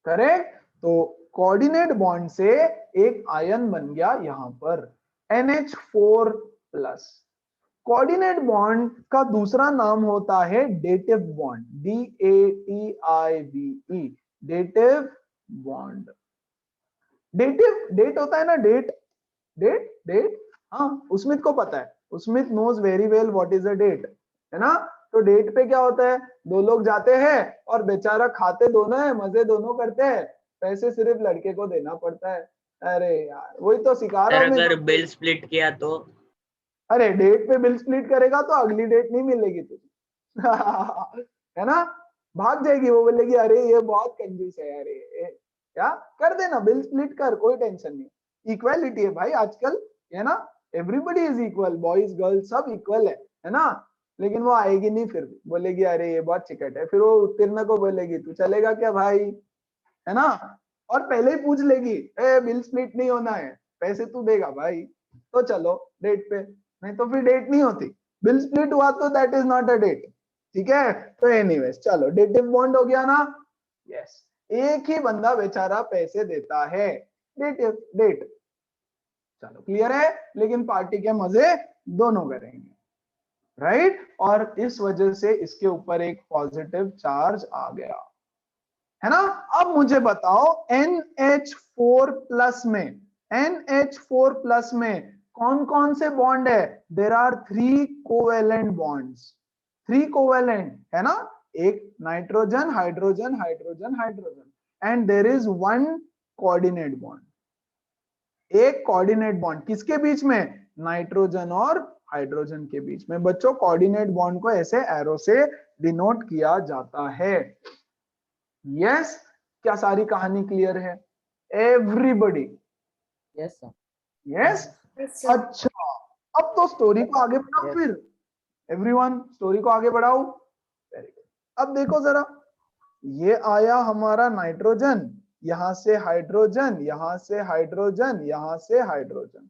करेक्ट। तो कोऑर्डिनेट बॉन्ड से एक आयन बन गया यहां पर NH4 प्लस। कोऑर्डिनेट बॉन्ड का दूसरा नाम होता है dative bond, DATIVE, dative bond. Dative, date होता है ना, डेट, डेट, डेट, हाँ, उसमित को पता है, Usmit knows very well what is a date, है ना। तो डेट पे क्या होता है, दो लोग जाते हैं और बेचारा खाते दोनों है, मजे दोनों करते हैं, पैसे सिर्फ लड़के को देना पड़ता है। अरे यार, वही तो सिखा रहा हूं मैं। अगर बिल स्प्लिट किया तो? अरे डेट पे बिल स्प्लिट करेगा तो अगली डेट नहीं मिलेगी तुझे है ना, भाग जाएगी वो, बोलेगी अरे ये बहुत कंजूस है, अरे क्या कर देना, बिल स्प्लिट कर, कोई टेंशन नहीं, इक्वालिटी है भाई आजकल, है ना, everybody is equal, boys girls सब इक्वल है ना। लेकिन वो आएगी नहीं, फिर भी बोलेगी अरे ये बहुत चिकट है, फिर वो उत्तीर्ण को बोलेगी तू चलेगा क्या भाई, है ना, और पहले ही पूछ लेगी ए बिल स्प्लिट नहीं होना है, पैसे तू देगा भाई, तो चलो डेट पे, नहीं तो फिर डेट नहीं होती, बिल स्प्लिट हुआ तो that is not a date, ठीक है। तो एनीवेज चलो, डेटिव बॉन्ड हो गया ना, यस, एक ही बंदा बेचारा पैसे देता है, डेटिव, डेट, चलो क्लियर है, लेकिन पार्टी के मजे दोनों करेंगे, राइट। और इस वजह से इसके ऊपर एक पॉजिटिव चार्ज आ गया, है ना। अब मुझे बताओ NH4 प्लस में, NH4 प्लस में कौन कौन से बॉन्ड है, there are 3 covalent bonds, 3 covalent, है ना, एक nitrogen hydrogen hydrogen hydrogen, and there is 1 coordinate bond, एक कोऑर्डिनेट बॉन्ड किसके बीच में, नाइट्रोजन और हाइड्रोजन के बीच में। बच्चों कोऑर्डिनेट बॉन्ड को ऐसे एरो से डिनोट किया जाता है, यस। क्या सारी कहानी क्लियर है, एवरीबॉडी? Yes sir. यस, अच्छा, अब तो स्टोरी को आगे बढ़ाओ फिर, एवरीवन स्टोरी को आगे बढ़ाओ, वेरी गुड। अब देखो जरा, ये आया हमारा नाइट्रोजन, यहां से हाइड्रोजन, यहां से हाइड्रोजन, यहां से हाइड्रोजन,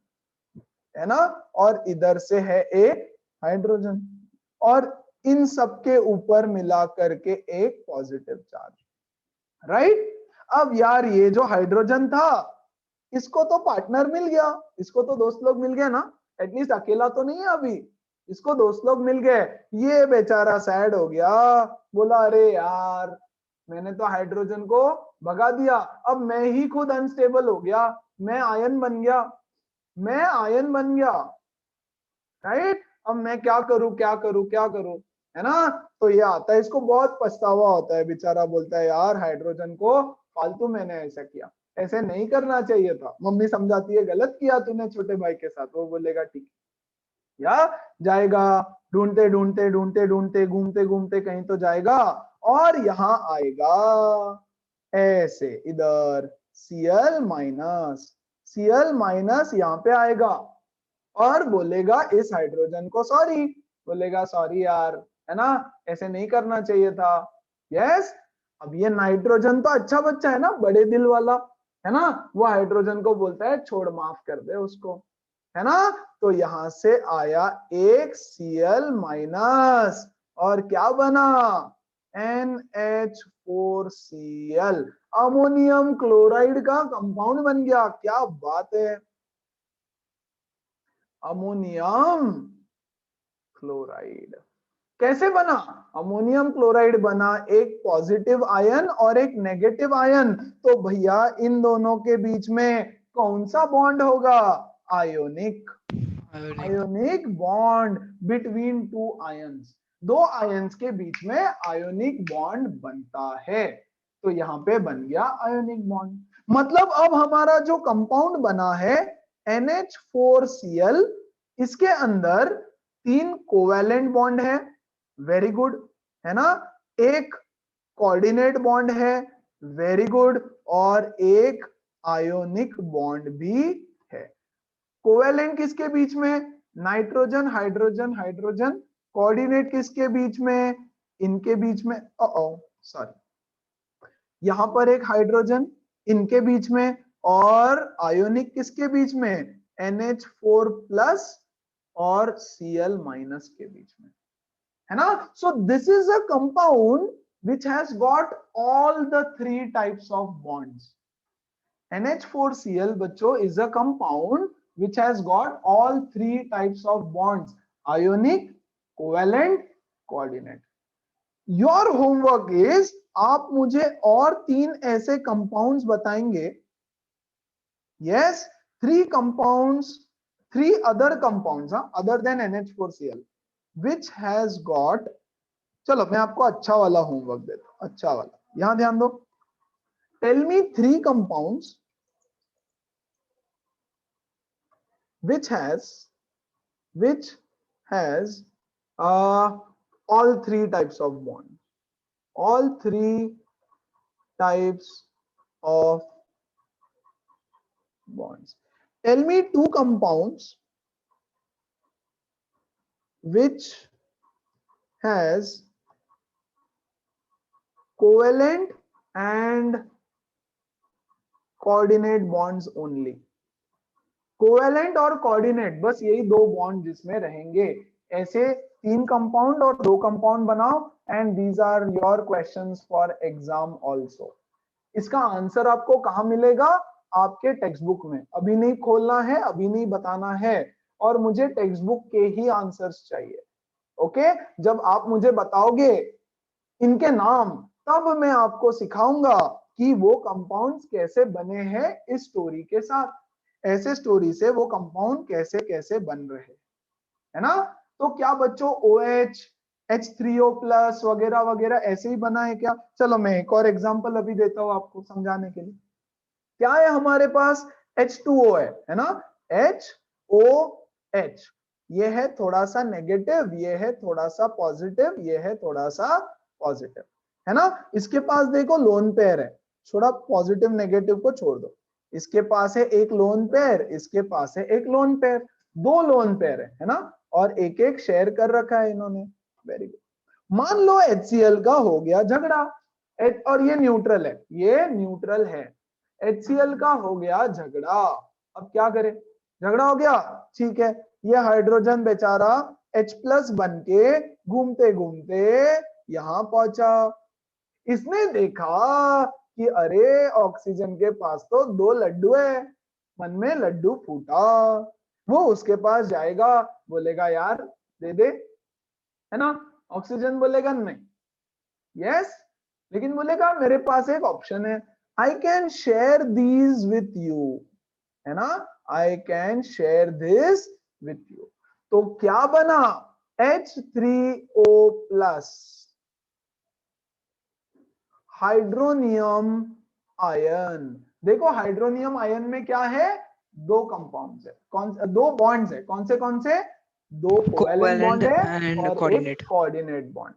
है ना, और इधर से है एक हाइड्रोजन, और इन सब के ऊपर मिला करके एक पॉजिटिव चार्ज, राइट। अब यार ये जो हाइड्रोजन था, इसको तो पार्टनर मिल गया, इसको तो दोस्त लोग मिल गए ना, एटलीस्ट अकेला तो नहीं है अभी, इसको दोस्त लोग मिल गए, ये बेचारा सैड हो गया, बोला अरे यार मैंने तो हाइड्रोजन को भगा दिया, अब मैं ही खुद अनस्टेबल हो गया, मैं आयन बन गया, मैं आयन बन गया, राइट। अब मैं क्या करूं क्या करूं क्या करूं, है ना। तो ये आता है, इसको बहुत पछतावा होता है, बेचारा बोलता है यार हाइड्रोजन को फालतू मैंने ऐसा किया, ऐसे नहीं करना चाहिए था, मम्मी समझाती है गलत किया तूने छोटे भाई के साथ, वो बोलेगा ठीक, या जाएगा ढूंढते ढूंढते ढूंढते ढूंढते घूमते घूमते कहीं तो जाएगा, और यहां आएगा ऐसे, इधर Cl माइनस, Cl माइनस यहाँ पे आएगा, और बोलेगा इस हाइड्रोजन को सॉरी, बोलेगा सॉरी यार, है ना, ऐसे नहीं करना चाहिए था, यस। अब ये नाइट्रोजन तो अच्छा बच्चा है ना, बड़े दिल वाला, है ना, वो हाइड्रोजन को बोलता है छोड़ माफ कर दे उसको, है ना। तो यहां से आया एक Cl माइनस, और क्या बना, NH4Cl, अमोनियम क्लोराइड का कंपाउंड बन गया, क्या बात है, अमोनियम क्लोराइड कैसे बना, अमोनियम क्लोराइड बना, एक पॉजिटिव आयन और एक नेगेटिव आयन, तो भैया इन दोनों के बीच में कौन सा बॉन्ड होगा, ionic, ionic bond between two ions, दो आयंस के बीच में आयोनिक बॉन्ड बनता है। तो यहाँ पे बन गया आयोनिक बॉन्ड। मतलब अब हमारा जो कंपाउंड बना है NH4Cl, इसके अंदर 3 कोवैलेंट बॉन्ड है, वेरी गुड, है ना, एक कोऑर्डिनेट बॉन्ड है, वेरी गुड, और एक आयोनिक बॉन्ड भी है। कोवैलेंट किसके बीच में? Nitrogen hydrogen hydrogen. कोऑर्डिनेट किसके बीच में? इनके बीच में, सॉरी, यहां पर एक हाइड्रोजन इनके बीच में, और आयोनिक किसके बीच में? NH4 प्लस और Cl माइनस के बीच में, है ना। So this is a compound which has got all the 3 types of bonds. NH4Cl बच्चों is a compound which has got all 3 types of bonds: ionic, covalent, coordinate. Your homework is आप मुझे और 3 ऐसे कंपाउंड्स बताएंगे। Yes, 3 compounds, 3 other compounds other than NH4Cl which has got, चलो मैं आपको अच्छा वाला होमवर्क देता हूं, अच्छा वाला, यहां ध्यान दो। Tell me 3 compounds which has all 3 types of bond, all 3 types of bonds. Tell me 2 compounds which has covalent and coordinate bonds only. Covalent और कोऑर्डिनेट, बस यही 2 बॉन्ड जिसमें रहेंगे। ऐसे 3 कंपाउंड और 2 कंपाउंड बनाओ, and these are your questions for exam also. इसका answer आपको कहां मिलेगा? आपके टेक्स्ट बुक में। अभी नहीं खोलना है, अभी नहीं बताना है, और मुझे टेक्स्ट बुक के ही आंसर्स चाहिए। ओके, जब आप मुझे बताओगे इनके नाम, तब मैं आपको सिखाऊंगा कि वो कंपाउंड्स कैसे बने हैं इस स्टोरी के साथ। ऐसे स्टोरी से वो कंपाउंड कैसे कैसे बन रहे, है ना। तो क्या बच्चों OH, H3O प्लस वगैरह वगैरह ऐसे ही बना है क्या? चलो मैं एक और एग्जांपल अभी देता हूं आपको समझाने के लिए। क्या है हमारे पास? H2O है ना, HOH, ये है थोड़ा सा नेगेटिव, ये है थोड़ा सा पॉजिटिव, ये है थोड़ा सा पॉजिटिव, है ना। इसके पास देखो लोन पेयर है, थोड़ा पॉजिटिव नेगेटिव को छोड़ दो। इसके पास है एक लोन पेयर, इसके पास है एक लोन पेयर, 2 लोन पेयर है ना, और एक एक शेयर कर रखा है इन्होंने, वेरी गुड। मान लो HCl का हो गया झगड़ा, और ये न्यूट्रल है, ये न्यूट्रल है, HCl का हो गया झगड़ा। अब क्या करें? झगड़ा हो गया, ठीक है, ये हाइड्रोजन बेचारा H प्लस बन के घूमते घूमते यहां पहुंचा। इसने देखा कि अरे ऑक्सीजन के पास तो 2 लड्डू है, मन में लड्डू फूटा। वो उसके पास जाएगा, बोलेगा यार दे दे, है ना। ऑक्सीजन बोलेगा नहीं, यस, लेकिन बोलेगा मेरे पास एक ऑप्शन है, I can share these with you, है ना, I can share this with you. तो क्या बना? H3O plus hydronium ion. देखो हाइड्रोनियम आयन में क्या है? 2 कंपाउंड्स है, कौन 2 बॉन्ड्स है, कौन से? 2 कोवैलेंट बॉन्ड है और एक कोऑर्डिनेट बॉन्ड,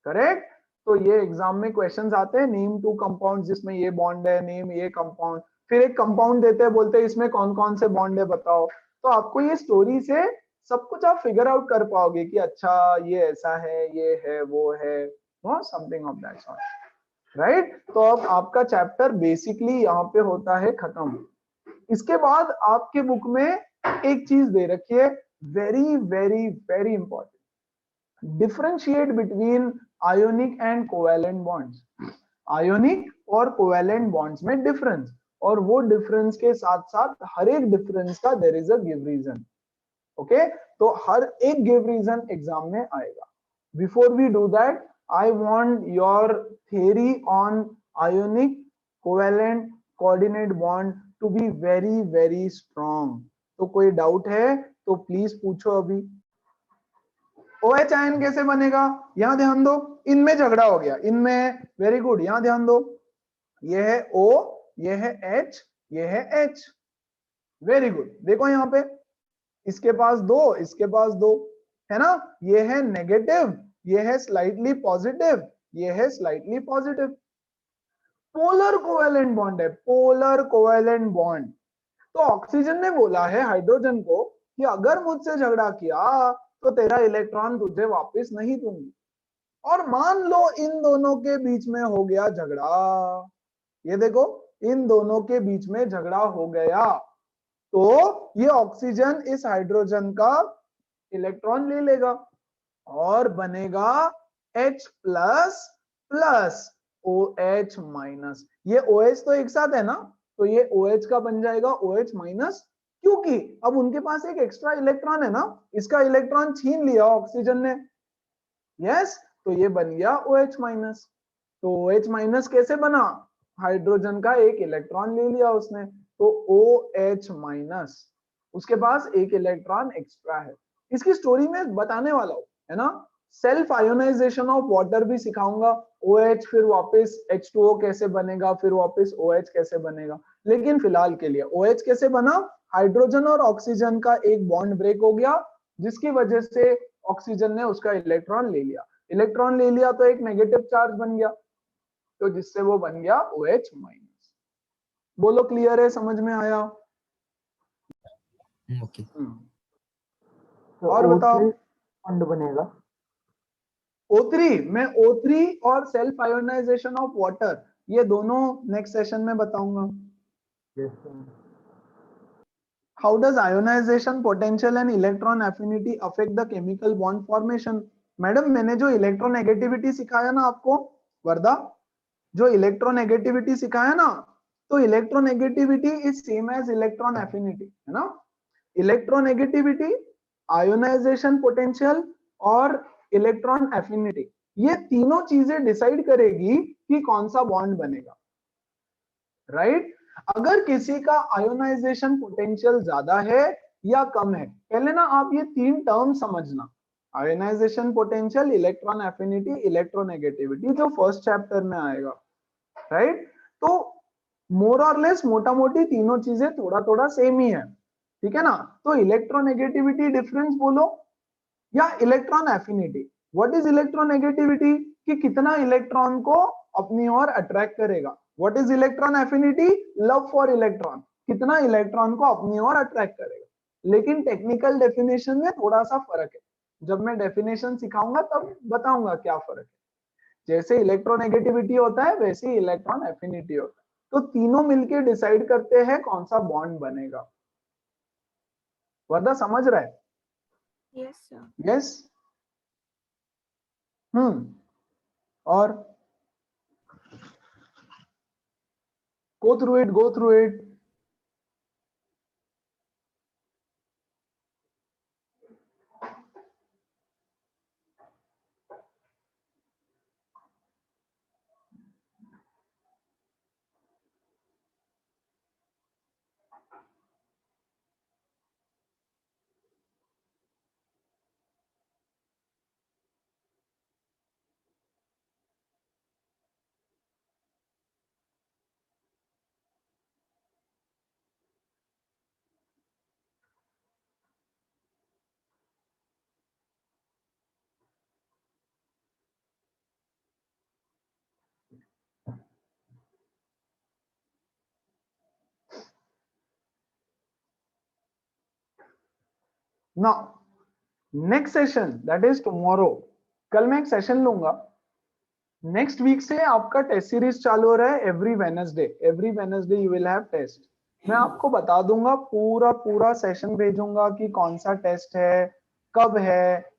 करेक्ट। तो ये एग्जाम में क्वेश्चंस आते हैं, नेम 2 कंपाउंड्स जिसमें ये बॉन्ड है, नेम ये कंपाउंड, फिर एक कंपाउंड देते हैं, बोलते हैं इसमें कौन कौन से बॉन्ड है बताओ। तो आपको ये स्टोरी से सब कुछ आप फिगर आउट कर पाओगे कि अच्छा ये ऐसा है, ये है, वो है, something of that sort, right. तो अब आपका चैप्टर बेसिकली यहाँ पे होता है खत्म। इसके बाद आपके बुक में एक चीज दे रखी है, very very very important, differentiate between ionic and covalent bonds. Ionic और कोवैलेंट बॉन्ड्स में डिफरेंस, और वो डिफरेंस के साथ साथ हर एक डिफरेंस का there is a give reason. Okay, तो हर एक गिव रीजन एग्जाम में आएगा। Before we do that, I want your theory on ionic, covalent, coordinate bond to be very very strong. तो कोई डाउट है तो प्लीज पूछो अभी। OH आयन कैसे बनेगा, यहां ध्यान दो, इनमें झगड़ा हो गया, इनमें, वेरी गुड, यहां ध्यान दो, ये है O, ये है H, ये है H, वेरी गुड। देखो यहाँ पे, इसके पास दो, इसके पास दो, है ना, ये है नेगेटिव, ये है स्लाइटली पॉजिटिव, ये है slightly positive. Polar covalent bond है, पोलर कोवेलेंट बॉन्ड। तो ऑक्सीजन ने बोला है हाइड्रोजन को कि अगर मुझसे झगड़ा किया तो तेरा इलेक्ट्रॉन तुझे वापस नहीं दूंगी। और मान लो इन दोनों के बीच में हो गया झगड़ा, ये देखो इन दोनों के बीच में झगड़ा हो गया, तो ये ऑक्सीजन इस हाइड्रोजन का इलेक्ट्रॉन ले लेगा और बनेगा H plus plus OH minus. ये OH तो एक साथ है ना, तो ये OH का बन जाएगा OH माइनस, क्योंकि अब उनके पास एक एक्स्ट्रा इलेक्ट्रॉन है ना, इसका इलेक्ट्रॉन छीन लिया ऑक्सीजन ने, यस, तो ये बन गया OH माइनस। तो OH माइनस कैसे बना, हाइड्रोजन का एक इलेक्ट्रॉन ले लिया उसने, तो OH माइनस, उसके पास एक इलेक्ट्रॉन एक्स्ट्रा है। इसकी स्टोरी में बताने वाला हूं, है ना, सेल्फ आयोनाइजेशन ऑफ वाटर भी सिखाऊंगा, OH फिर वापस H2O कैसे बनेगा, फिर वापस OH कैसे बनेगा। लेकिन फिलहाल के लिए OH कैसे बना, हाइड्रोजन और ऑक्सीजन का एक बॉन्ड ब्रेक हो गया, जिसकी वजह से ऑक्सीजन ने उसका इलेक्ट्रॉन ले लिया, इलेक्ट्रॉन ले लिया तो एक नेगेटिव चार्ज बन गया, तो जिससे वो बन गया OH माइनस। बोलो क्लियर है, समझ में आया? ओके। तो और बताओ, बॉन्ड बनेगा O3 में, O3 और सेल्फ आयोनाइजेशन ऑफ वाटर, ये दोनों नेक्स्ट सेशन में बताऊंगा। How does ionization potential and electron affinity affect the chemical bond formation? Madam मैंने जो इलेक्ट्रोनेगेटिविटी सिखाया ना आपको, वर्दा, जो इलेक्ट्रोनेगेटिविटी सिखाया ना, तो electronegativity is same as electron affinity, है ना। इलेक्ट्रोनेगेटिविटी, आयोनाइजेशन पोटेंशियल और इलेक्ट्रॉन एफिनिटी, ये तीनों चीजें डिसाइड करेगी कि कौन सा बॉन्ड बनेगा, राइट? अगर किसी का आयोनाइजेशन पोटेंशियल ज्यादा है या कम है, पहले ना आप ये तीन टर्म समझना, ionization potential, electron affinity, electronegativity, जो फर्स्ट चैप्टर में आएगा, राइट? तो मोर और लेस मोटा मोटी तीनों चीजें थोड़ा थोड़ा सेम ही है, ठीक है ना। तो इलेक्ट्रोनेगेटिविटी डिफरेंस बोलो या electron affinity. What is electronegativity, कि कितना इलेक्ट्रॉन को अपनी ओर अट्रैक्ट करेगा। What is electron affinity, love for electron, कितना इलेक्ट्रॉन को अपनी ओर अट्रैक्ट करेगा। लेकिन टेक्निकल डेफिनेशन में थोड़ा सा फर्क है, जब मैं डेफिनेशन सिखाऊंगा तब बताऊंगा क्या फर्क है। जैसे इलेक्ट्रोनेगेटिविटी होता है वैसे ही इलेक्ट्रॉन एफिनिटी होता है, तो तीनों मिलके डिसाइड करते हैं कौन सा बॉन्ड बनेगा। वर्दा समझ रहा है? Yes, sir. यस। और go through it, go through it. Now, next session, that is tomorrow. कल मैं एक सेशन लूंगा। नेक्स्ट वीक से आपका टेस्ट सीरीज चालू हो रहा है, every Wednesday you will have test. मैं आपको बता दूंगा, पूरा सेशन भेजूंगा कि कौन सा टेस्ट है, कब है,